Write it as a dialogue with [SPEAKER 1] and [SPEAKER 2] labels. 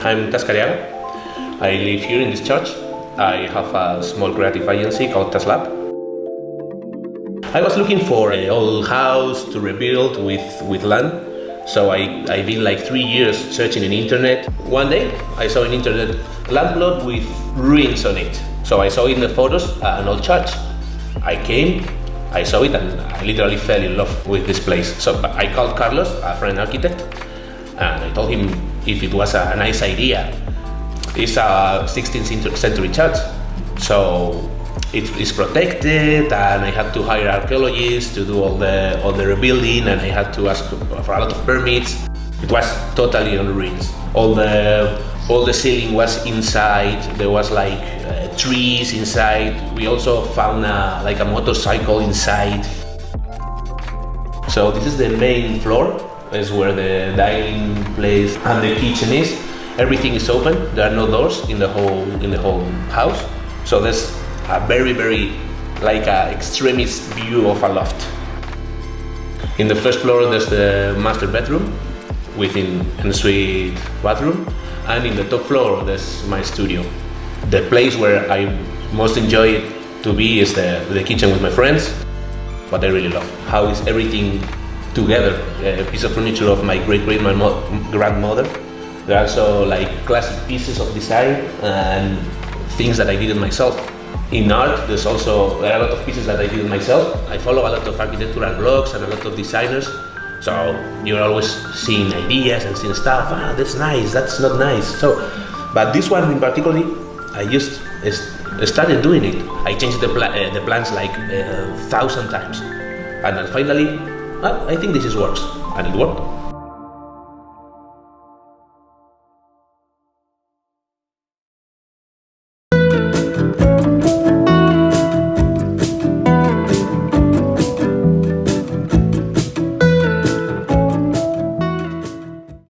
[SPEAKER 1] I'm Tas Careaga. I live here in this church. I have a small creative agency called Tas Lab. I was looking for an old house to rebuild with land. So I've been like 3 years searching in the internet. One day I saw an internet land plot with ruins on it. So I saw in the photos an old church. I came, I saw it, and I literally fell in love with this place. So I called Carlos, a friend architect, and I told him if it was a nice idea. It's a 16th-century church, so it's protected, and I had to hire archaeologists to do all the rebuilding, and I had to ask for a lot of permits. It was totally on ruins. All the ceiling was inside. There was like trees inside. We also found like a motorcycle inside. So this is the main floor. Is where the dining place and the kitchen is. Everything is open. There are no doors in the whole house. So there's a very like a extremist view of a loft. In the first floor there's the master bedroom with an ensuite bathroom, and in the top floor there's my studio. The place where I most enjoy it to be is the kitchen with my friends. But I really love how is everything together. A piece of furniture of my great-grandmother. There are also like classic pieces of design and things that I did myself. In art, there are a lot of pieces that I did myself. I follow a lot of architectural blogs and a lot of designers. So you're always seeing ideas and seeing stuff. That's nice, that's not nice. But this one in particular, I just started doing it. I changed the plans like 1,000 times. And then finally, I think this works, and it worked.